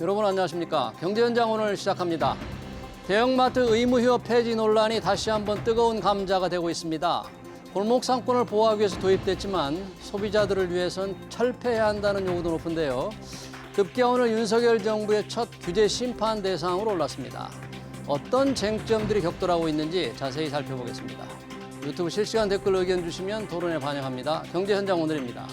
여러분 안녕하십니까? 경제현장 오늘 시작합니다. 대형마트 의무휴업 폐지 논란이 다시 한번 뜨거운 감자가 되고 있습니다. 골목 상권을 보호하기 위해서 도입됐지만 소비자들을 위해선 철폐해야 한다는 요구도 높은데요. 급기야 오늘 윤석열 정부의 첫 규제 심판 대상으로 올랐습니다. 어떤 쟁점들이 격돌하고 있는지 자세히 살펴보겠습니다. 유튜브 실시간 댓글 의견 주시면 토론에 반영합니다. 경제현장 오늘입니다.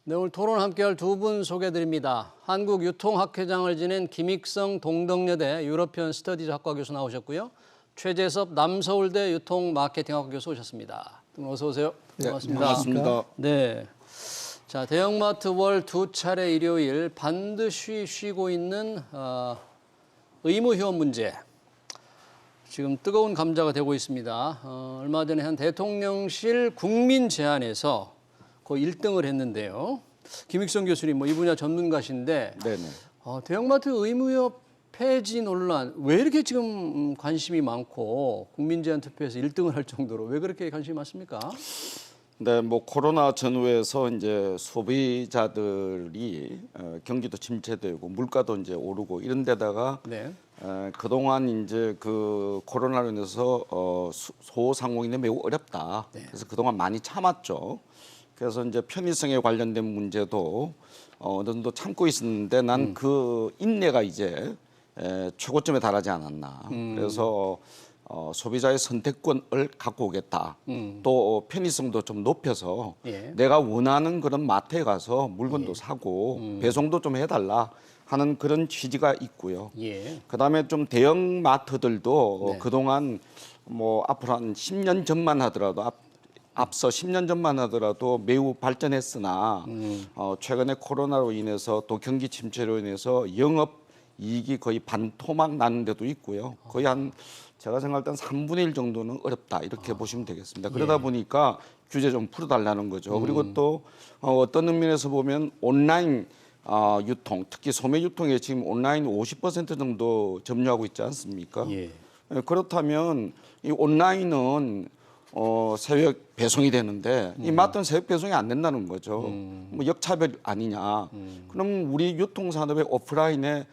네, 오늘 토론 함께할 두 분 소개드립니다. 한국유통학회장을 지낸 김익성 동덕여대 유러피언 스터디즈 학과 교수 나오셨고요. 최재섭 남서울대 유통마케팅학과 교수 오셨습니다. 어서 오세요. 반갑습니다. 네, 반갑습니다. 네. 자, 대형마트 월 두 차례 일요일 반드시 쉬고 있는 의무휴업 문제. 지금 뜨거운 감자가 되고 있습니다. 얼마 전에 한 대통령실 국민 제안에서 거의 1등을 했는데요. 김익성 교수님, 이 분야 전문가신데 네네. 대형마트 의무휴업 폐지 논란 왜 이렇게 지금 관심이 많고 국민제안 투표에서 1등을 할 정도로 왜 그렇게 관심이 많습니까? 네, 코로나 전후에서 이제 소비자들이 경기도 침체되고 물가도 이제 오르고 이런 데다가 네. 그동안 이제 그 코로나로 인해서 소상공인이 매우 어렵다. 네. 그래서 그동안 많이 참았죠. 그래서 이제 편의성에 관련된 문제도 어느 정도 참고 있었는데 난 그 인내가 이제 최고점에 달하지 않았나. 그래서 소비자의 선택권을 갖고 오겠다. 또 편의성도 좀 높여서 예. 내가 원하는 그런 마트에 가서 물건도 사고 배송도 좀 해달라 하는 그런 취지가 있고요. 예. 그다음에 좀 대형 마트들도 네. 그동안 앞으로 한 10년 전만 하더라도 앞서 10년 전만 하더라도 매우 발전했으나 최근에 코로나로 인해서 또 경기 침체로 인해서 영업 이익이 거의 반토막 나는 데도 있고요. 거의 제가 생각할 땐 3분의 1 정도는 어렵다 이렇게 보시면 되겠습니다. 그러다 보니까 규제 좀 풀어달라는 거죠. 그리고 또 어떤 의미에서 보면 온라인 유통, 특히 소매 유통에 지금 온라인 50% 정도 점유하고 있지 않습니까? 예. 그렇다면 이 온라인은 새벽 배송이 되는데 이 마트는 새벽 배송이 안 된다는 거죠. 역차별 아니냐. 그럼 우리 유통산업의 오프라인의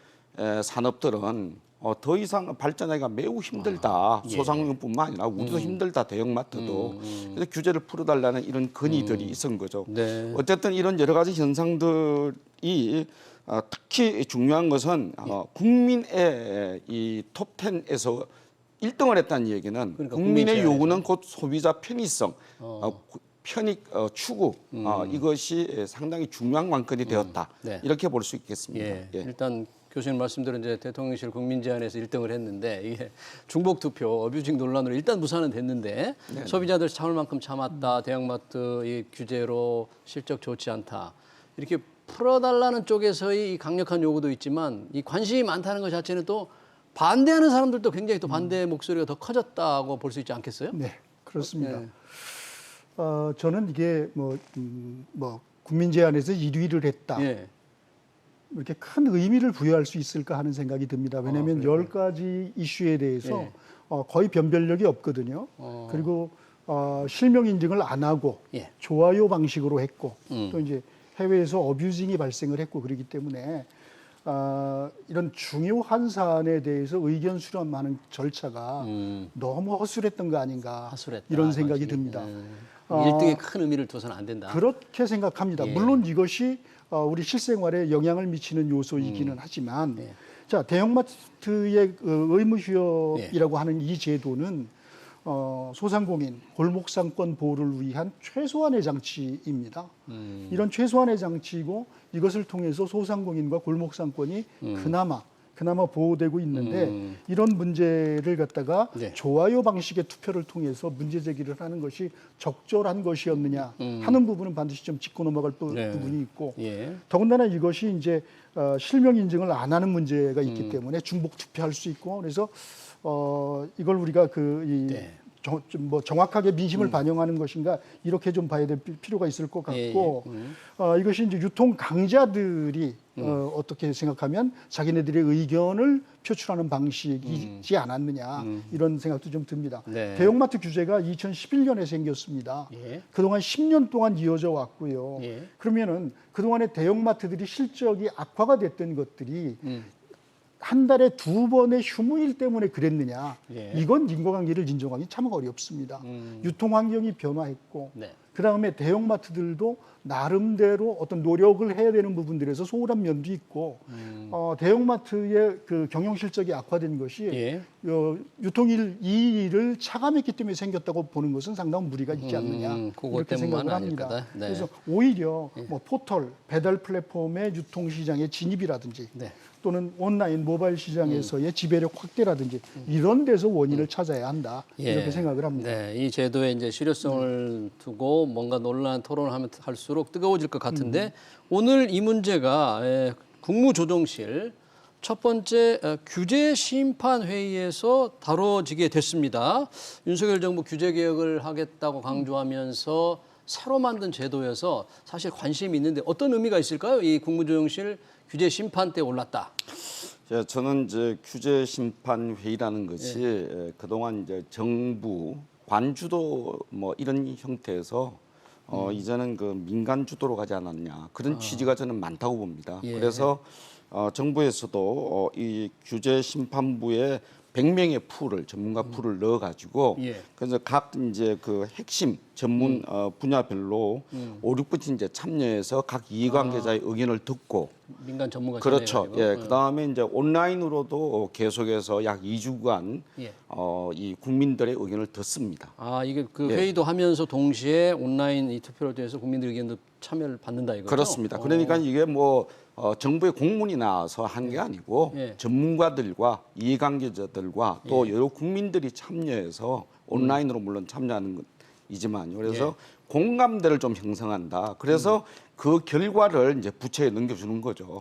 산업들은 더 이상 발전하기가 매우 힘들다. 예. 소상공인뿐만 아니라 우리도 힘들다. 대형마트도. 그래서 규제를 풀어달라는 이런 건의들이 있은 거죠. 네. 어쨌든 이런 여러 가지 현상들이 특히 중요한 것은 국민의 이 톱10에서 1등을 했다는 얘기는 그러니까 국민의 국민 요구는 곧 소비자 편의성, 편익 추구 이것이 상당히 중요한 관건이 되었다. 네. 이렇게 볼 수 있겠습니다. 예. 예. 일단 교수님 말씀대로 이제 대통령실 국민제안에서 1등을 했는데 이게 중복 투표, 어뷰징 논란으로 일단 무산은 됐는데 소비자들 참을 만큼 참았다. 대형마트 이 규제로 실적 좋지 않다. 이렇게 풀어달라는 쪽에서의 이 강력한 요구도 있지만 이 관심이 많다는 것 자체는 또 반대하는 사람들도 굉장히 또 반대 목소리가 더 커졌다고 볼 수 있지 않겠어요? 네, 그렇습니다. 예. 저는 이게 국민 제안에서 1위를 했다. 예. 이렇게 큰 의미를 부여할 수 있을까 하는 생각이 듭니다. 왜냐하면 10가지 이슈에 대해서 예. 거의 변별력이 없거든요. 그리고 실명 인증을 안 하고 예. 좋아요 방식으로 했고 또 이제 해외에서 어뷰징이 발생을 했고 그렇기 때문에 이런 중요한 사안에 대해서 의견 수렴하는 절차가 너무 허술했던 거 아닌가 하술했다, 이런 생각이 이것이. 듭니다. 1등에 큰 의미를 둬서는 안 된다. 그렇게 생각합니다. 예. 물론 이것이 우리 실생활에 영향을 미치는 요소이기는 하지만 자 대형마트의 의무휴업이라고 하는 이 제도는 소상공인, 골목상권 보호를 위한 최소한의 장치입니다. 이런 최소한의 장치이고 이것을 통해서 소상공인과 골목상권이 그나마 보호되고 있는데 이런 문제를 갖다가 네. 좋아요 방식의 투표를 통해서 문제 제기를 하는 것이 적절한 것이었느냐 하는 부분은 반드시 좀 짚고 넘어갈 부분이 있고 예. 더군다나 이것이 이제 실명 인증을 안 하는 문제가 있기 때문에 중복 투표할 수 있고 그래서 이걸 우리가 정확하게 민심을 반영하는 것인가 이렇게 좀 봐야 될 필요가 있을 것 같고 이것이 이제 유통 강자들이 어떻게 생각하면 자기네들의 의견을 표출하는 방식이지 않았느냐 이런 생각도 좀 듭니다. 네. 대형마트 규제가 2011년에 생겼습니다. 예. 그동안 10년 동안 이어져 왔고요. 예. 그러면은 그동안에 대형마트들이 실적이 악화가 됐던 것들이 한 달에 2번의 휴무일 때문에 그랬느냐. 예. 이건 인과관계를 인정하기 참 어렵습니다. 유통환경이 변화했고 네. 그다음에 대형마트들도 나름대로 어떤 노력을 해야 되는 부분들에서 소홀한 면도 있고 대형마트의 그 경영 실적이 악화된 것이 예. 유통일 이 일을 차감했기 때문에 생겼다고 보는 것은 상당한 무리가 있지 않느냐 그것 이렇게 생각을 때문만은 아닐 합니다. 거다. 네. 그래서 오히려 뭐 포털 배달 플랫폼의 유통 시장의 진입이라든지 네. 또는 온라인 모바일 시장에서의 지배력 확대라든지 이런 데서 원인을 찾아야 한다 이렇게 생각을 합니다. 네, 이 제도의 이제 실효성을 두고 뭔가 논란 토론을 하면 할수록 뜨거워질 것 같은데 오늘 이 문제가 국무조정실 첫 번째 규제 심판 회의에서 다뤄지게 됐습니다. 윤석열 정부 규제 개혁을 하겠다고 강조하면서 새로 만든 제도여서 사실 관심이 있는데 어떤 의미가 있을까요? 이 국무조정실 규제 심판 때 올랐다. 저는 이제 규제 심판 회의라는 것이 그동안 이제 정부 관주도 뭐 이런 형태에서 이제는 그 민간 주도로 가지 않았냐 그런 취지가 저는 많다고 봅니다. 예. 그래서 정부에서도 이 규제 심판부에 100명의 풀을 전문가 풀을 넣어 가지고 예. 그래서 각 이제 그 핵심 전문 분야별로 5, 6분 이제 참여해서 각 이해관계자의 의견을 듣고 민간 전문가 그렇죠. 참여해가지고. 예. 그다음에 이제 온라인으로도 계속해서 약 2주간 예. 이 국민들의 의견을 듣습니다. 아 이게 그 예. 회의도 하면서 동시에 온라인 이 투표를 통해서 국민들 의견도 참여를 받는다 이거죠? 그렇습니다. 그러니까 이게 뭐 정부의 공문이 나와서 한 게 아니고 예. 전문가들과 이해관계자들과 또 여러 국민들이 참여해서 온라인으로 물론 참여하는 이지만요. 그래서 공감대를 좀 형성한다. 그래서 그 결과를 이제 부처에 넘겨주는 거죠.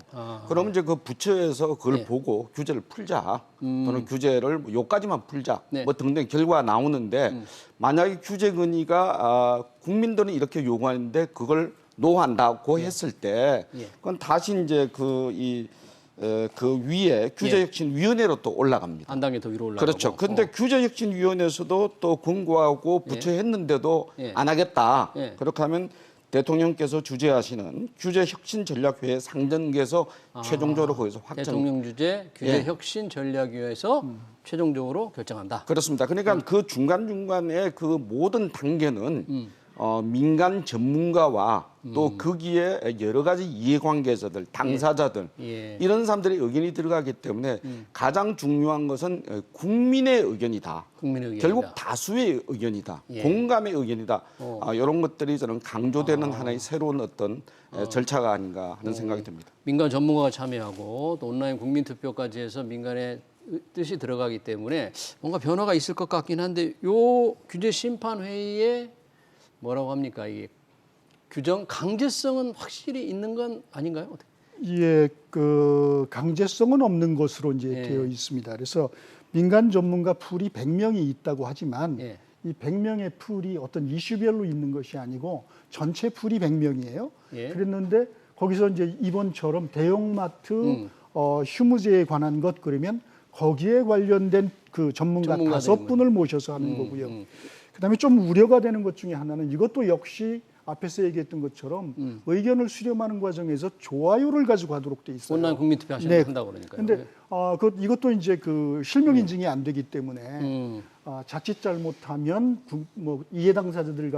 그러면 이제 그 부처에서 그걸 보고 규제를 풀자 또는 규제를 뭐 요까지만 풀자 네. 뭐 등등 결과가 나오는데 만약에 규제 건의가 국민들은 이렇게 요구하는데 그걸 노한다고 했을 때 그건 다시 이제 그 위에 규제혁신위원회로 또 올라갑니다. 한 단계 더 위로 올라가고. 그렇죠. 그런데 규제혁신위원회에서도 또 권고하고 부처했는데도 예. 안 하겠다. 예. 그렇게 하면 대통령께서 주재하시는 규제혁신전략회의 상정에서 최종적으로 거기서 확정. 대통령 주재 규제혁신전략위에서 최종적으로 결정한다. 그렇습니다. 그러니까 그 중간중간에 그 모든 단계는 민간 전문가와 또 거기에 여러 가지 이해관계자들, 당사자들 예. 이런 사람들의 의견이 들어가기 때문에 가장 중요한 것은 국민의 의견이다. 국민의 의견이다. 결국 다수의 의견이다. 예. 공감의 의견이다. 이런 것들이 저는 강조되는 하나의 새로운 어떤 절차가 아닌가 하는 생각이 듭니다. 민간 전문가가 참여하고 또 온라인 국민투표까지 해서 민간의 뜻이 들어가기 때문에 뭔가 변화가 있을 것 같긴 한데 요 규제 심판 회의에 뭐라고 합니까? 이게 규정 강제성은 확실히 있는 건 아닌가요? 어떻게? 예, 그 강제성은 없는 것으로 이제 예. 되어 있습니다. 그래서 민간 전문가 풀이 100명이 있다고 하지만 예. 이 100명의 풀이 어떤 이슈별로 있는 것이 아니고 전체 풀이 100명이에요. 예. 그랬는데 거기서 이제 이번처럼 대형마트 휴무제에 관한 것 그러면 거기에 관련된 그 전문가 전문가들인 5분을 모셔서 하는 거고요. 그다음에 좀 우려가 되는 것 중에 하나는 이것도 역시 앞에서 얘기했던 것처럼 의견을 수렴하는 과정에서 좋아요를 가지고 하도록 돼 있어요. 온라인 국민투표 한다고 그러니까요. 근데 이것도 이제 그 실명 인증이 안 되기 때문에 자칫 잘못하면 뭐 이해 당사자들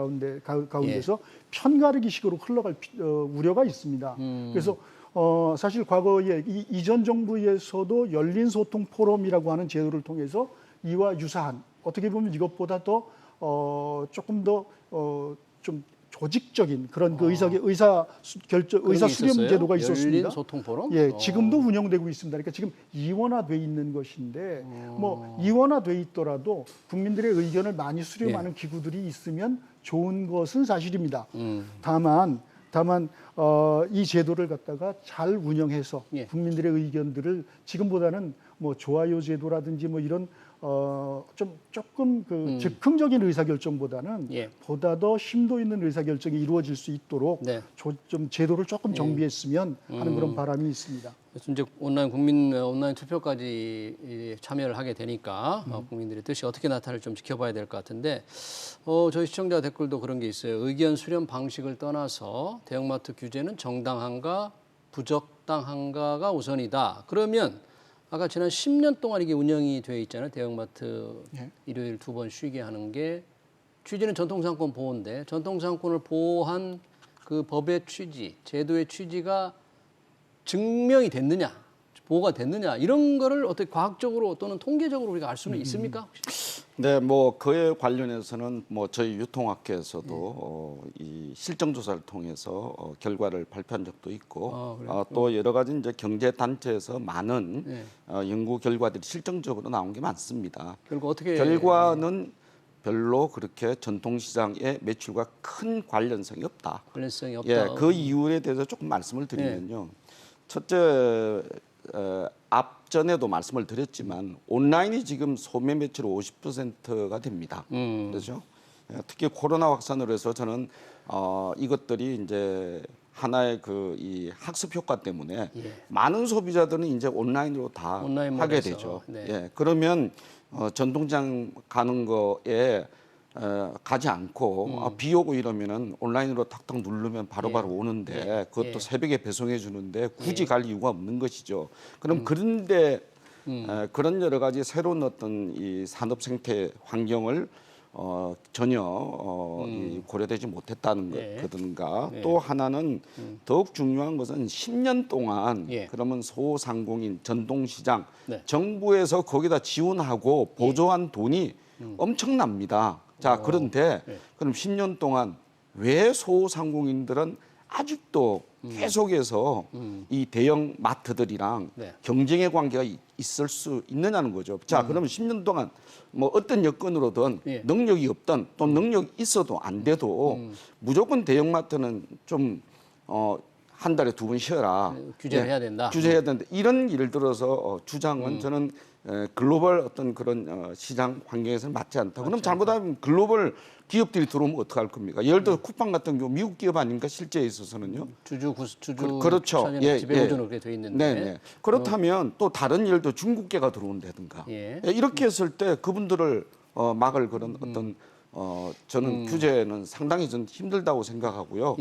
가운데서 편가르기식으로 흘러갈 우려가 있습니다. 그래서 사실 과거에 이전 정부에서도 열린 소통 포럼이라고 하는 제도를 통해서 이와 유사한 어떻게 보면 이것보다 더 조금 더 좀 조직적인 그런 그 의사 수렴 제도가 있었습니다. 열린 소통 포럼? 예, 지금도 운영되고 있습니다. 그러니까 지금 이원화돼 있는 것인데 뭐 이원화돼 있더라도 국민들의 의견을 많이 수렴하는 기구들이 있으면 좋은 것은 사실입니다. 다만 이 제도를 갖다가 잘 운영해서 국민들의 의견들을 지금보다는 뭐 좋아요 제도라든지 뭐 이런 조금 그 즉흥적인 의사결정보다는 예. 보다 더 심도 있는 의사결정이 이루어질 수 있도록 네. 좀 제도를 조금 정비했으면 하는 그런 바람이 있습니다. 그래서 이제 온라인 투표까지 참여를 하게 되니까 국민들의 뜻이 어떻게 나타날지 좀 지켜봐야 될 것 같은데 저희 시청자 댓글도 그런 게 있어요. 의견 수렴 방식을 떠나서 대형마트 규제는 정당한가 부적당한가가 우선이다. 그러면 아까 지난 10년 동안 이게 운영이 돼 있잖아요. 대형마트 예. 일요일 2번 쉬게 하는 게 취지는 전통상권 보호인데 전통상권을 보호한 그 법의 취지, 제도의 취지가 증명이 됐느냐, 보호가 됐느냐 이런 거를 어떻게 과학적으로 또는 통계적으로 우리가 알 수는 있습니까? 혹시? 네, 뭐 그에 관련해서는 뭐 저희 유통학회에서도 이 실정 조사를 통해서 결과를 발표한 적도 있고 또 여러 가지 이제 경제 단체에서 많은 연구 결과들이 실정적으로 나온 게 많습니다. 결국 어떻게 결과는 별로 그렇게 전통시장의 매출과 큰 관련성이 없다. 관련성이 없다. 예, 그 이유에 대해서 조금 말씀을 드리면요. 첫째, 앞전에도 말씀을 드렸지만 온라인이 지금 소매 매출 50%가 됩니다. 그렇죠? 예, 특히 코로나 확산으로 해서 저는 이것들이 이제 하나의 그 이 학습 효과 때문에 많은 소비자들은 이제 온라인으로 다 온라인몰에서, 하게 되죠. 네. 예, 그러면 전통장 가는 거에 가지 않고 비 오고 이러면은 온라인으로 탁탁 누르면 바로바로 오는데 그것도 새벽에 배송해 주는데 굳이 갈 이유가 없는 것이죠. 그럼 그런데 그런 여러 가지 새로운 어떤 이 산업 생태 환경을 전혀 이 고려되지 못했다는 거든가 또 하나는 더욱 중요한 것은 10년 동안 그러면 소상공인 전통시장 정부에서 거기다 지원하고 보조한 돈이 엄청납니다. 자, 그런데 그럼 10년 동안 왜 소상공인들은 아직도 계속해서 이 대형 마트들이랑 경쟁의 관계가 있을 수 있느냐는 거죠. 자, 그러면 10년 동안 뭐 어떤 여건으로든 능력이 없든 또 능력이 있어도 안 돼도 무조건 대형 마트는 좀 한 달에 2번 쉬어라. 규제를 해야 된다. 규제해야 된다. 이런 예를 들어서 주장은 저는 글로벌 어떤 그런 시장 환경에서는 맞지 않다. 그럼 잘못하면 글로벌 기업들이 들어오면 어떡할 겁니까? 예를 들어 쿠팡 같은 경우 미국 기업 아닙니까? 실제에 있어서는요. 주주 그렇죠. 지배 구조는 그렇게 돼 있는데. 네네. 그렇다면 또 다른 예를 들어 중국계가 들어온다든가. 이렇게 했을 때 그분들을 막을 그런 어떤 저는 규제는 상당히 좀 힘들다고 생각하고요.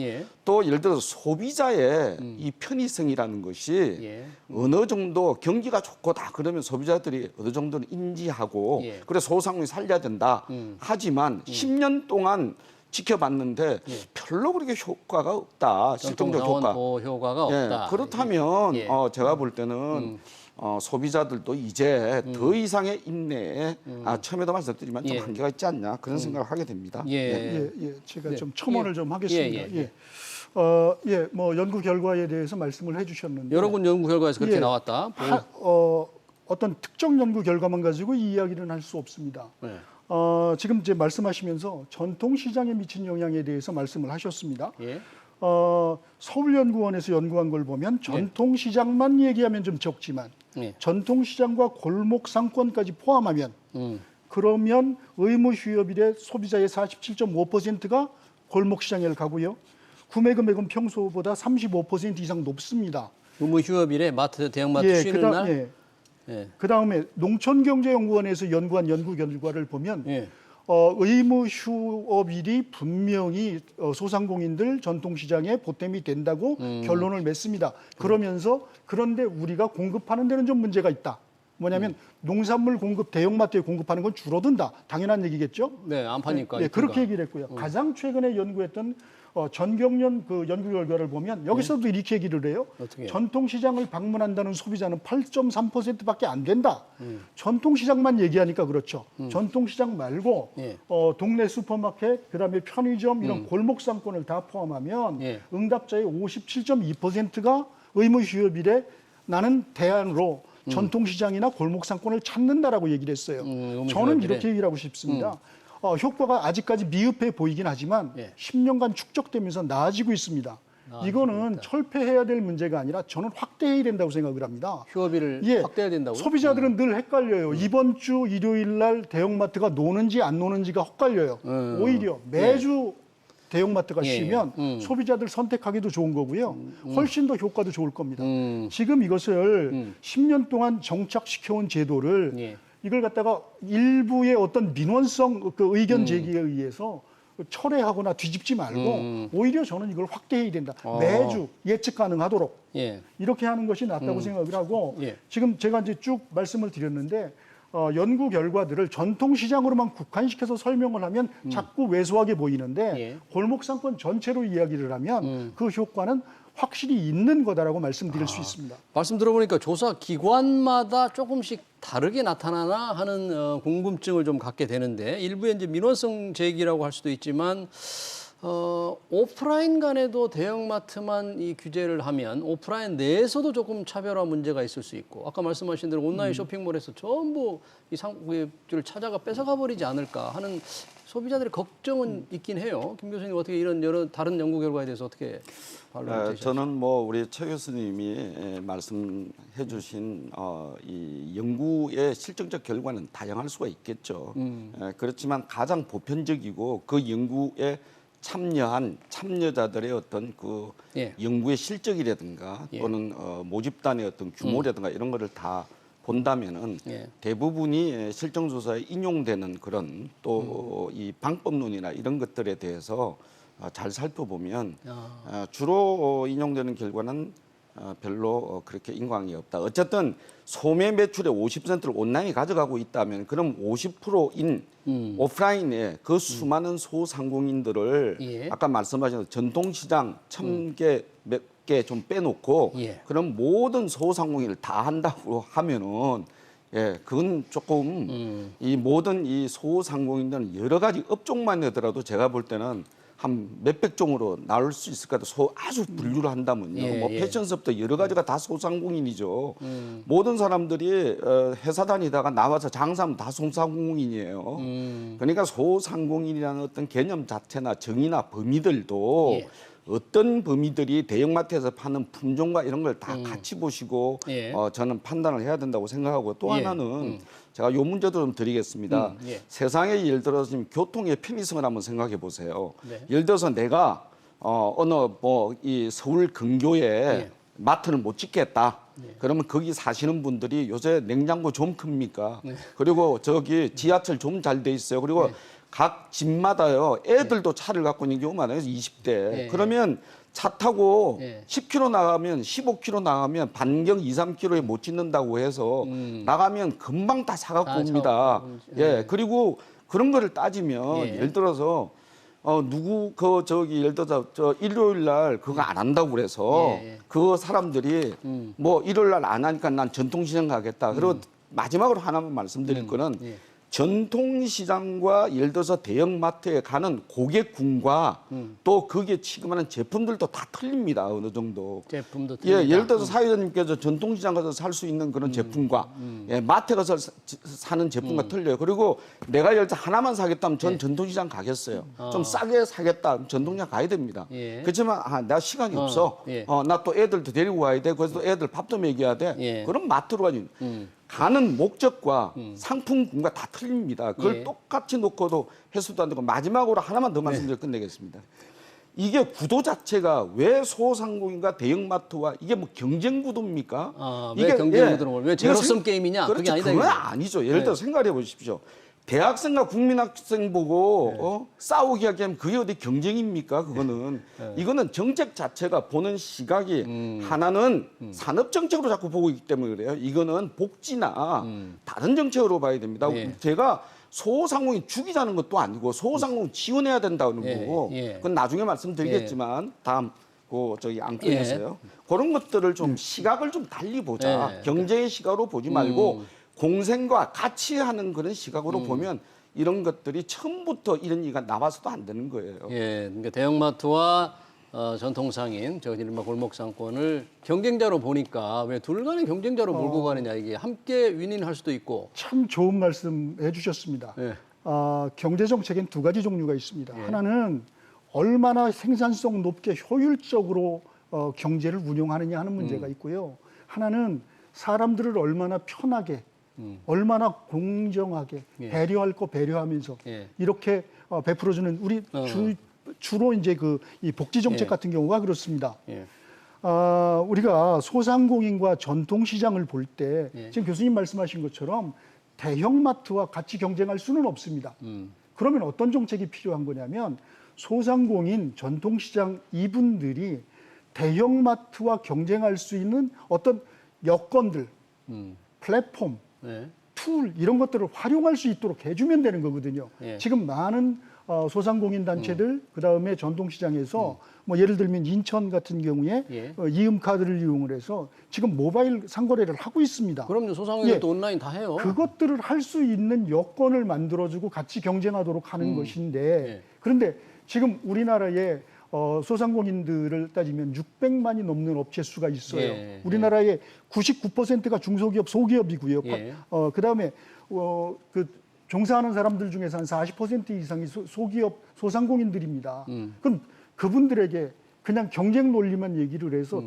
또 예를 들어서 소비자의 이 편의성이라는 것이 어느 정도 경기가 좋고 다 그러면 소비자들이 어느 정도는 인지하고 그래 소상공인이 살려야 된다. 하지만 10년 동안 지켜봤는데 별로 그렇게 효과가 없다. 실질적 효과. 효과가 없다. 그렇다면 제가 볼 때는 소비자들도 이제 더 이상의 인내에 처음에도 말씀드리면 좀 한계가 있지 않냐 그런 생각을 하게 됩니다. 제가 좀 첨언을 좀 하겠습니다. 뭐 연구 결과에 대해서 말씀을 해주셨는데 여러 군 연구 결과에서 그렇게 나왔다. 어떤 특정 연구 결과만 가지고 이 이야기는 할 수 없습니다. 지금 이제 말씀하시면서 전통 시장에 미친 영향에 대해서 말씀을 하셨습니다. 서울연구원에서 연구한 걸 보면 전통시장만 얘기하면 좀 적지만 전통시장과 골목상권까지 포함하면 그러면 의무휴업일에 소비자의 47.5%가 골목시장에 가고요. 구매 금액은 평소보다 35% 이상 높습니다. 의무휴업일에 마트, 대형마트 쉬는 날? 그다음에 농촌경제연구원에서 연구한 연구 결과를 보면 의무 휴업일이 분명히 소상공인들 전통시장에 보탬이 된다고 결론을 맺습니다. 그러면서 그런데 우리가 공급하는 데는 좀 문제가 있다. 뭐냐면 농산물 공급, 대형마트에 공급하는 건 줄어든다. 당연한 얘기겠죠? 네, 안 파니까. 그렇게 얘기를 했고요. 가장 최근에 연구했던 전경련 그 연구 결과를 보면 여기서도 이렇게 얘기를 해요. 전통시장을 방문한다는 소비자는 8.3%밖에 안 된다. 전통시장만 얘기하니까 그렇죠. 전통시장 말고 동네 슈퍼마켓, 그다음에 편의점 이런 골목상권을 다 포함하면 응답자의 57.2%가 의무휴업일에 나는 대안으로 전통시장이나 골목상권을 찾는다라고 얘기를 했어요. 저는 이렇게 얘기를 하고 싶습니다. 효과가 아직까지 미흡해 보이긴 하지만 10년간 축적되면서 나아지고 있습니다. 이거는 철폐해야 될 문제가 아니라 저는 확대해야 된다고 생각을 합니다. 휴업일을 예, 확대해야 된다고요? 소비자들은 늘 헷갈려요. 이번 주 일요일 날 대형마트가 노는지 안 노는지가 헷갈려요. 오히려 매주 대형마트가 예, 쉬면 소비자들 선택하기도 좋은 거고요. 훨씬 더 효과도 좋을 겁니다. 지금 이것을 10년 동안 정착시켜온 제도를 예. 이걸 갖다가 일부의 어떤 민원성 그 의견 제기에 의해서 철회하거나 뒤집지 말고 오히려 저는 이걸 확대해야 된다. 매주 예측 가능하도록 예. 이렇게 하는 것이 낫다고 생각을 하고 예. 지금 제가 이제 쭉 말씀을 드렸는데 연구 결과들을 전통시장으로만 국한시켜서 설명을 하면 자꾸 왜소하게 보이는데 예. 골목상권 전체로 이야기를 하면 그 효과는 확실히 있는 거다라고 말씀드릴 수 있습니다. 말씀 들어보니까 조사 기관마다 조금씩 다르게 나타나나 하는 궁금증을 좀 갖게 되는데 일부에 이제 민원성 제기라고 할 수도 있지만 오프라인 간에도 대형마트만 이 규제를 하면 오프라인 내에서도 조금 차별화 문제가 있을 수 있고 아까 말씀하신 대로 온라인 쇼핑몰에서 전부 이 상품을 찾아가 뺏어가 버리지 않을까 하는 소비자들의 걱정은 있긴 해요. 김 교수님 어떻게 이런 여러 다른 연구 결과에 대해서 어떻게 반론을 제시하시죠? 저는 뭐 우리 최 교수님이 말씀해 주신 이 연구의 실증적 결과는 다양할 수가 있겠죠. 그렇지만 가장 보편적이고 그 연구에 참여한 참여자들의 어떤 그 예. 연구의 실적이라든가 예. 또는 모집단의 어떤 규모라든가 이런 거를 다 본다면은 예. 대부분이 실정조사에 인용되는 그런 또 이 방법론이나 이런 것들에 대해서 잘 살펴보면 주로 인용되는 결과는 별로 그렇게 인과관계 없다. 어쨌든 소매 매출의 50%를 온라인에 가져가고 있다면 그럼 50%인 오프라인에 그 수많은 소상공인들을 예. 아까 말씀하신 전통시장 1,000개 몇 개 좀 빼놓고 예. 그럼 모든 소상공인을 다 한다고 하면은 예, 그건 조금 이 모든 이 소상공인들은 여러 가지 업종만 하더라도 제가 볼 때는 한 몇백 종으로 나눌 수 있을 것 같아요. 아주 분류를 한다면요. 예, 뭐 예. 패션부터 여러 가지가 다 소상공인이죠. 모든 사람들이 회사 다니다가 나와서 장사하면 다 소상공인이에요. 그러니까 소상공인이라는 어떤 개념 자체나 정의나 범위들도 예. 어떤 범위들이 대형마트에서 파는 품종과 이런 걸 다 같이 보시고 예. 저는 판단을 해야 된다고 생각하고 또 예. 하나는 제가 요 문제도 좀 드리겠습니다. 예. 세상에 예를 들어서 지금 교통의 편의성을 한번 생각해 보세요. 네. 예를 들어서 내가 어느 뭐 이 서울 근교에 예. 마트를 못 짓겠다. 그러면 거기 사시는 분들이 요새 냉장고 좀 큽니까? 그리고 저기 지하철 좀 잘 돼 있어요. 그리고 각 집마다요 애들도 차를 갖고 있는 경우가 많아요. 20대. 예. 그러면 차 타고 예. 10km 나가면 15km 나가면 반경 2, 3km에 못 짓는다고 해서 나가면 금방 다 사갖고 다 옵니다. 사갖고 예. 그리고 그런 거를 따지면 예. 예를 들어서 누구 예를 들어서 저 일요일 날 그거 안 한다고 그래서 예. 그 사람들이 뭐 일요일 날 안 하니까 난 전통시장 가겠다. 그리고 마지막으로 하나만 말씀드릴 거는 예. 전통시장과 예를 들어서 대형마트에 가는 고객군과 또 거기에 취급하는 제품들도 다 틀립니다. 어느 정도. 제품도 예, 틀리다. 예를 들어서 사회자님께서 전통시장 가서 살 수 있는 그런 제품과 예, 마트 가서 사는 제품과 틀려요. 그리고 내가 예를 들어 하나만 사겠다면 전 전통시장 가겠어요. 좀 싸게 사겠다. 그럼 전통시장 가야 됩니다. 예. 그렇지만 나 시간이 없어. 예. 나 또 애들도 데리고 가야 돼. 그래서 또 애들 밥도 먹여야 돼. 예. 그럼 마트로 가지. 가는 목적과 상품군과 다 틀립니다. 그걸 예. 똑같이 놓고도 해소도 안 되고 마지막으로 하나만 더 말씀드리고 끝내겠습니다. 이게 구도 자체가 왜 소상공인과 대형마트와 이게 뭐 경쟁 구도입니까? 왜 경쟁 구도는 왜 이거 제로섬 게임이냐? 그렇죠. 그게 아니다. 그건 이거죠. 아니죠. 예를 들어 생각해 보십시오. 대학생과 국민학생 보고 싸우기 하기엔 그게 어디 경쟁입니까? 그거는 이거는 정책 자체가 보는 시각이 하나는 산업 정책으로 자꾸 보고 있기 때문에 그래요. 이거는 복지나 다른 정책으로 봐야 됩니다. 예. 제가 소상공인 죽이자는 것도 아니고 소상공인 지원해야 된다는 예. 거고 예. 그건 나중에 말씀드리겠지만 다음 저기 안건에서요. 그런 것들을 좀 시각을 좀 달리 보자. 예. 경쟁의 시각으로 보지 말고 공생과 같이 하는 그런 시각으로 보면 이런 것들이 처음부터 이런 얘기가 나와서도 안 되는 거예요. 예, 그러니까 대형마트와 전통상인, 저 이른바 골목상권을 경쟁자로 보니까 왜 둘 간의 경쟁자로 몰고 가느냐 이게 함께 윈윈할 수도 있고. 참 좋은 말씀 해주셨습니다. 예. 경제 정책엔 두 가지 종류가 있습니다. 하나는 얼마나 생산성 높게 효율적으로 경제를 운영하느냐 하는 문제가 있고요. 하나는 사람들을 얼마나 편하게, 얼마나 공정하게 예. 배려할 거 배려하면서 예. 이렇게 베풀어주는 우리 주로 이제 이 복지 정책 예. 같은 경우가 그렇습니다. 예. 우리가 소상공인과 전통시장을 볼 때 예. 지금 교수님 말씀하신 것처럼 대형마트와 같이 경쟁할 수는 없습니다. 그러면 어떤 정책이 필요한 거냐면 소상공인, 전통시장 이분들이 대형마트와 경쟁할 수 있는 어떤 여건들, 플랫폼, 네. 툴 이런 것들을 활용할 수 있도록 해주면 되는 거거든요. 예. 지금 많은 소상공인 단체들 그다음에 전통시장에서 뭐 예를 들면 인천 같은 경우에 예. 이음 카드를 이용을 해서 지금 모바일 상거래를 하고 있습니다. 그럼요. 소상공인도 예. 온라인 다 해요. 그것들을 할 수 있는 여건을 만들어주고 같이 경쟁하도록 하는 것인데 예. 그런데 지금 우리나라에 소상공인들을 따지면 600만이 넘는 업체 수가 있어요. 예. 우리나라의 99%가 중소기업, 소기업이고요. 예. 그다음에 그 종사하는 사람들 중에서 한 40% 이상이 소기업, 소상공인들입니다. 그럼 그분들에게 그냥 경쟁 논리만 얘기를 해서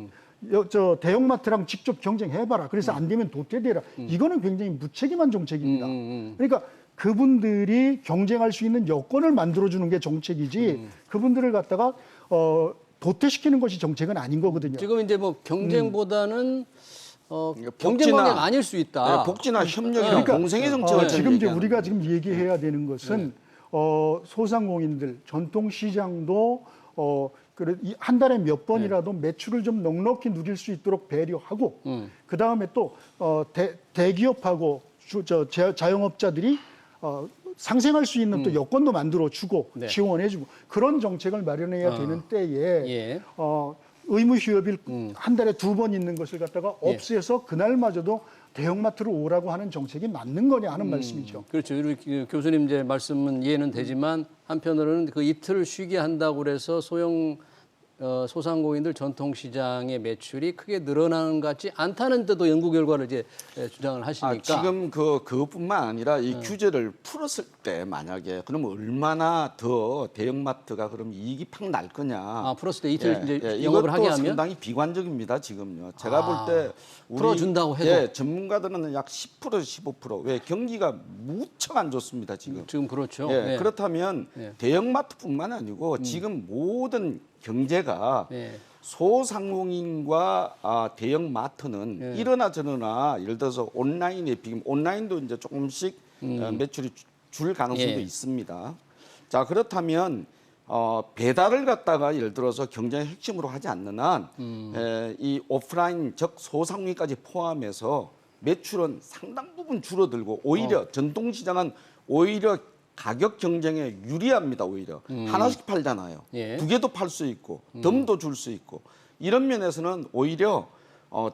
저 대형마트랑 직접 경쟁해봐라. 그래서 안 되면 도태되라. 이거는 굉장히 무책임한 정책입니다. 그러니까 그분들이 경쟁할 수 있는 여건을 만들어주는 게 정책이지 그분들을 갖다가 도태시키는 것이 정책은 아닌 거거든요. 지금 이제 뭐 경쟁보다는 경쟁 복지나- 관계가 아닐 수 있다. 네, 복지나 협력이나 그러니까, 공생의 정책을 지금 이제 얘기하는 우리가 지금 얘기해야 되는 것은 소상공인들, 전통시장도 한 달에 몇 번이라도 매출을 좀 넉넉히 누릴 수 있도록 배려하고 그 다음에 또 대기업하고 자영업자들이 상생할 수 있는 또 여건도 만들어주고 네. 지원해주고 그런 정책을 마련해야 되는 때에 예. 의무 휴업일 한 달에 2번 있는 것을 갖다가 없애서 그날마저도 대형마트로 오라고 하는 정책이 맞는 거냐 하는 말씀이죠. 그렇죠. 이렇게 교수님 이제 말씀은 이해는 되지만 한편으로는 그 이틀을 쉬게 한다고 그래서 소상공인들 전통시장의 매출이 크게 늘어나는 것 같지 않다는 데도 연구 결과를 이제 주장을 하시니까. 지금 그것뿐만 아니라 이 규제를 풀었을 때 만약에 그러면 얼마나 더 대형마트가 그럼 이익이 팍 날 거냐. 풀었을 때 이틀 이제 이것도 영업을 하게 하면 상당히 비관적입니다. 지금요. 제가 볼 때 풀어준다고 해도? 예, 전문가들은 약 10% 15%. 왜 경기가 무척 안 좋습니다. 지금. 그렇죠. 예, 네. 그렇다면 대형마트뿐만 아니고 지금 모든 경제가 소상공인과 대형마트는 이러나 저러나 예를 들어서 온라인에 비교하면 온라인도 이제 조금씩 매출이 줄 가능성도 있습니다. 자, 그렇다면 배달을 갖다가 예를 들어서 경쟁의 핵심으로 하지 않는 한 이 오프라인 즉 소상공인까지 포함해서 매출은 상당 부분 줄어들고 오히려 전통시장은 오히려 가격 경쟁에 유리합니다. 오히려 하나씩 팔잖아요. 예. 2개도 팔 수 있고 덤도 줄 수 있고 이런 면에서는 오히려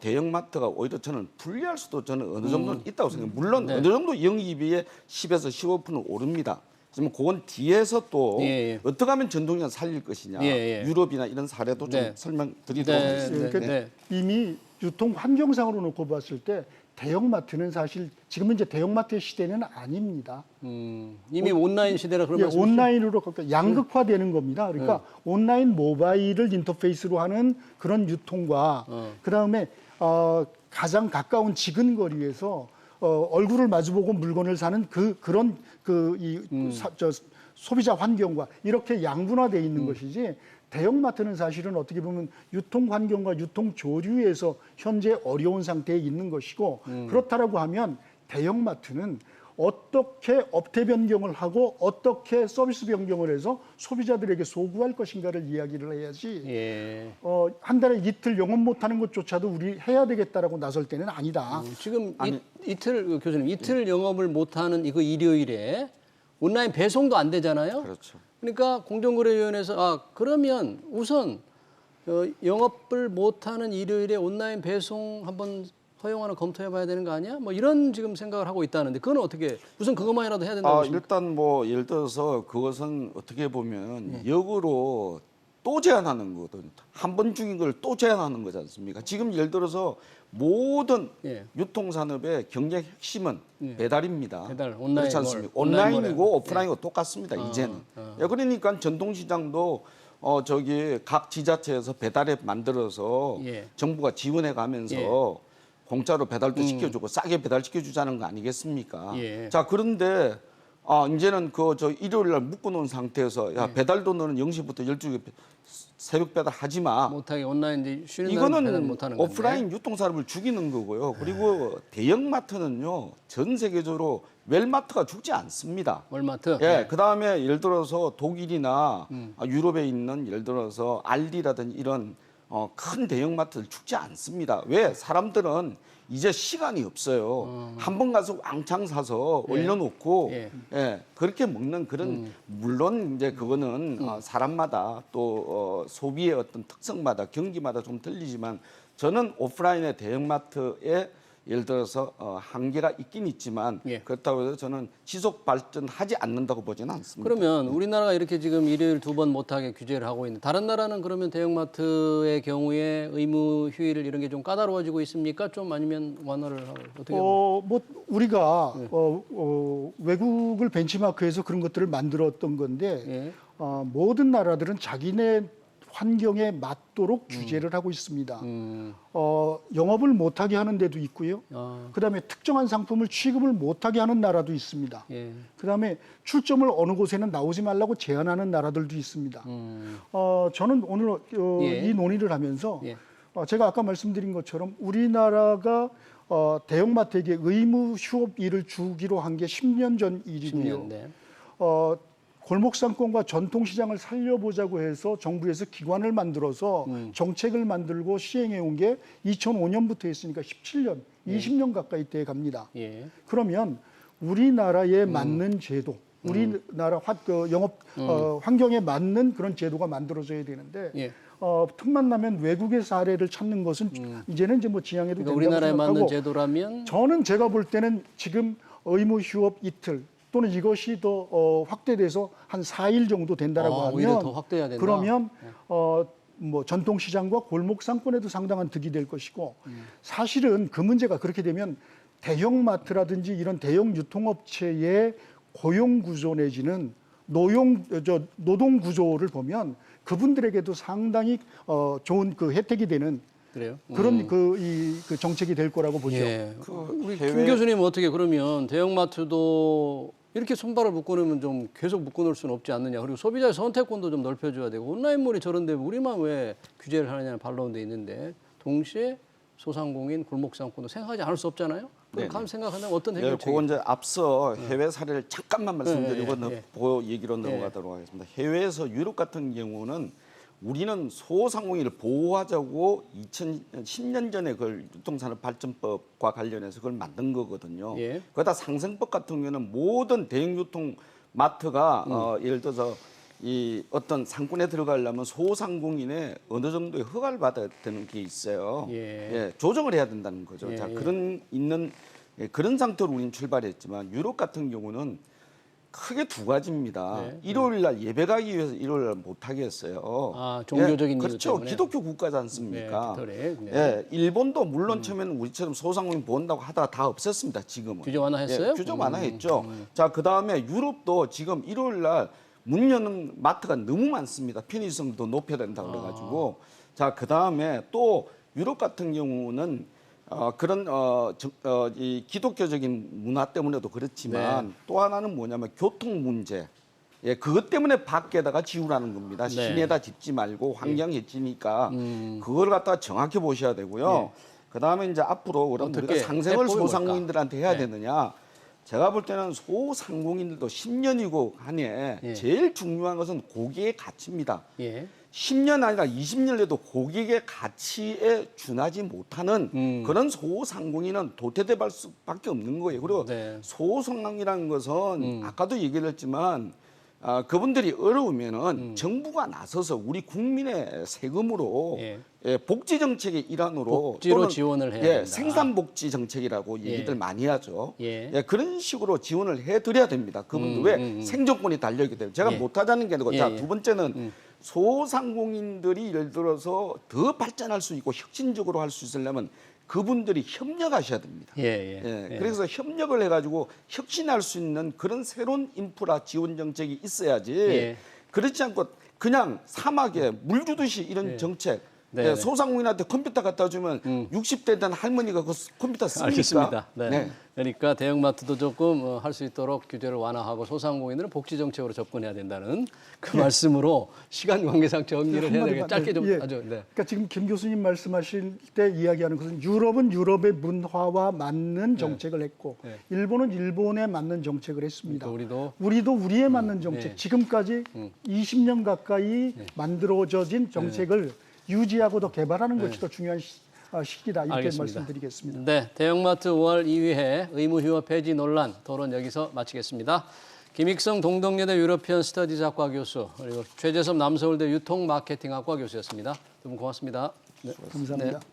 대형마트가 오히려 저는 불리할 수도 저는 어느 정도는 있다고 생각해요. 물론 어느 정도 영업이익에 10에서 15% 오릅니다. 지금 그건 뒤에서 또 어떻게 하면 전통시장 살릴 것이냐. 유럽이나 이런 사례도 좀 설명드리도록 하겠습니다. 그러니까 이미 유통 환경상으로 놓고 봤을 때 대형마트는 사실 지금은 이제 대형마트의 시대는 아닙니다. 이미 온라인 시대라 그런 말씀이시죠? 온라인으로 양극화되는 겁니다. 그러니까 온라인 모바일을 인터페이스로 하는 그런 유통과 그다음에 가장 가까운 지근거리에서 얼굴을 마주보고 물건을 사는 그런 소비자 환경과 이렇게 양분화돼 있는 것이지 대형마트는 사실은 어떻게 보면 유통 환경과 유통 조류에서 현재 어려운 상태에 있는 것이고 그렇다라고 하면 대형마트는 어떻게 업태 변경을 하고 어떻게 서비스 변경을 해서 소비자들에게 소구할 것인가를 이야기를 해야지 한 달에 이틀 영업 못하는 것조차도 우리 해야 되겠다라고 나설 때는 아니다. 지금 이틀 교수님 이틀 영업을 못하는 그 일요일에 온라인 배송도 안 되잖아요. 그렇죠. 그러니까 공정거래위원회에서 그러면 우선 영업을 못하는 일요일에 온라인 배송 한번 허용하는 검토해봐야 되는 거 아니야? 뭐 이런 지금 생각을 하고 있다는데 그건 어떻게 우선 그것만이라도 해야 된다고 보십니까? 일단 뭐 예를 들어서 그것은 어떻게 보면 역으로 또 제한하는 거거든요. 한 번 중인 걸 또 제한하는 거지 않습니까? 지금 예를 들어서 모든 유통산업의 경쟁 핵심은 배달입니다. 배달, 온라인 그렇지 않습니까? 온라인이고 오프라인이고 똑같습니다. 이제는. 그러니까 전통시장도 저기 각 지자체에서 배달앱 만들어서 예. 정부가 지원해 가면서 예. 공짜로 배달도 시켜주고 싸게 배달시켜주자는 거 아니겠습니까? 예. 자, 그런데 이제는 저 일요일 날 묶어놓은 상태에서 야, 배달도 너는 0시부터 12시 새벽 배달 하지 마. 못하게 온라인 이제 쉬는 날 배달 이거는 못하는 건데. 오프라인 유통산업을 죽이는 거고요. 그리고 대형마트는요, 전 세계적으로 웰마트가 죽지 않습니다. 월마트. 예, 그 다음에 예를 들어서 독일이나 유럽에 있는 예를 들어서 알디라든지 이런 큰 대형마트들 죽지 않습니다. 왜? 사람들은 이제 시간이 없어요. 한 번 가서 왕창 사서 올려놓고 예. 그렇게 먹는 그런 물론 이제 그거는 사람마다 또 소비의 어떤 특성마다 경기마다 좀 틀리지만 저는 오프라인의 대형마트에 예를 들어서 한계가 있긴 있지만 예. 그렇다고 해서 저는 지속 발전하지 않는다고 보지는 않습니다. 그러면 우리나라가 이렇게 지금 일요일 2번 못하게 규제를 하고 있는 다른 나라는 그러면 대형마트의 경우에 의무 휴일 이런 게 좀 까다로워지고 있습니까? 좀 아니면 완화를 하고 어떻게? 뭐 우리가 외국을 벤치마크해서 그런 것들을 만들었던 건데 예. 모든 나라들은 자기네 환경에 맞도록 규제를 하고 있습니다. 영업을 못하게 하는 데도 있고요. 그다음에 특정한 상품을 취급을 못하게 하는 나라도 있습니다. 예. 그다음에 출점을 어느 곳에는 나오지 말라고 제한하는 나라들도 있습니다. 저는 오늘 예. 이 논의를 하면서 예. 제가 아까 말씀드린 것처럼 우리나라가 대형마트에게 의무 휴업일을 주기로 한 게 10년 전 일이고요. 10년, 네. 골목상권과 전통시장을 살려보자고 해서 정부에서 기관을 만들어서 정책을 만들고 시행해 온 게 2005년부터 했으니까 17년, 20년 가까이 돼 갑니다. 예. 그러면 우리나라에 맞는 제도, 우리나라 영업 환경에 맞는 그런 제도가 만들어져야 되는데 예. 틈만 나면 외국의 사례를 찾는 것은 이제는 이제 뭐 지양해도 그러니까 된다고 우리나라에 생각하고 맞는 제도라면 저는 제가 볼 때는 지금 의무 휴업 이틀 또는 이것이 더 확대돼서 한 4일 정도 된다라고 오히려 하면 더 확대해야 된다. 그러면 뭐 전통시장과 골목상권에도 상당한 득이 될 것이고 사실은 그 문제가 그렇게 되면 대형마트라든지 이런 대형 유통업체의 고용 구조 내지는 노동 구조를 보면 그분들에게도 상당히 좋은 그 혜택이 되는 그래요? 그런 그 정책이 될 거라고 보죠. 예. 우리 김 교수님 어떻게 그러면 대형마트도 이렇게 손발을 묶어놓으면 좀 계속 묶어놓을 수는 없지 않느냐. 그리고 소비자의 선택권도 좀 넓혀줘야 되고 온라인몰이 저런데 우리만 왜 규제를 하느냐는 반론도 있는데 동시에 소상공인 골목상권도 생각하지 않을 수 없잖아요. 그럼 감 생각하면 어떤 해결책이? 그건 이제 앞서 해외 사례를 잠깐만 말씀드리고 얘기로 넘어가도록 하겠습니다. 해외에서 유럽 같은 경우는 우리는 소상공인을 보호하자고 2010년 전에 그걸 유통산업발전법과 관련해서 그걸 만든 거거든요. 예. 거기다 상생법 같은 경우는 모든 대형유통마트가 예를 들어서 이 어떤 상권에 들어가려면 소상공인의 어느 정도의 허가를 받아야 되는 게 있어요. 예. 조정을 해야 된다는 거죠. 예, 자, 예. 그런 상태로 우리는 출발했지만 유럽 같은 경우는 크게 두 가지입니다. 네. 일요일 날 예배 가기 위해서 일요일 날 못 하게 했어요. 종교적인 이유 그렇죠. 때문에. 기독교 국가지 않습니까? 네, 일본도 물론 처음에는 우리처럼 소상공인 보온다고 하다가 다 없앴습니다. 지금은. 규제 완화했어요? 규제 완화했죠. 자, 그다음에 유럽도 지금 일요일 날 문 여는 마트가 너무 많습니다. 편의성도 높여야 된다고 그래가지고. 자, 그다음에 또 유럽 같은 경우는 그런 이 기독교적인 문화 때문에도 그렇지만 또 하나는 뭐냐면 교통 문제. 예, 그것 때문에 밖에다가 지우라는 겁니다. 시내에다 짓지 말고 환경 해치니까 그걸 갖다가 정확히 보셔야 되고요. 그다음에 이제 앞으로 그럼 우리가 상생을 소상공인들한테 해야 되느냐? 제가 볼 때는 소상공인들도 10년이고 하네. 제일 중요한 것은 고객의 가치입니다. 10년 아니라 20년 에도 고객의 가치에 준하지 못하는 그런 소상공인은 도태될 수밖에 없는 거예요. 그리고 소상공인이라는 것은 아까도 얘기를 했지만 그분들이 어려우면은 정부가 나서서 우리 국민의 세금으로 복지 정책의 일환으로 복지로 또는 지원을 해야 된다. 생산 복지 정책이라고 얘기들 많이 하죠. 그런 식으로 지원을 해드려야 됩니다. 그분들 왜 생존권이 달려있기 때문에 제가 못하자는 게 아니고 자, 두 번째는 소상공인들이 예를 들어서 더 발전할 수 있고 혁신적으로 할 수 있으려면 그분들이 협력하셔야 됩니다. 그래서 협력을 해가지고 혁신할 수 있는 그런 새로운 인프라 지원 정책이 있어야지 그렇지 않고 그냥 사막에 물 주듯이 이런 정책. 네, 네. 소상공인한테 컴퓨터 갖다 주면 60대 된 할머니가 그 컴퓨터 씁니까? 알겠습니다. 네. 네. 그러니까 대형마트도 조금 할 수 있도록 규제를 완화하고 소상공인들은 복지 정책으로 접근해야 된다는 그 말씀으로 시간 관계상 정리를 해야 되겠 짧게 좀 아주. 네. 그러니까 지금 김 교수님 말씀하실 때 이야기하는 것은 유럽은 유럽의 문화와 맞는 정책을 했고 네. 일본은 일본에 맞는 정책을 했습니다. 그러니까 우리도 우리에 맞는 정책, 네. 지금까지 20년 가까이 만들어진 정책을 유지하고 더 개발하는 것이 더 중요한 시기다 이렇게 알겠습니다. 말씀드리겠습니다. 네, 대형마트 5월 2회 의무휴업 폐지 논란 토론 여기서 마치겠습니다. 김익성 동덕여대 유러피언 스터디즈학과 교수 그리고 최재섭 남서울대 유통마케팅학과 교수였습니다. 두 분 고맙습니다. 네. 감사합니다. 네.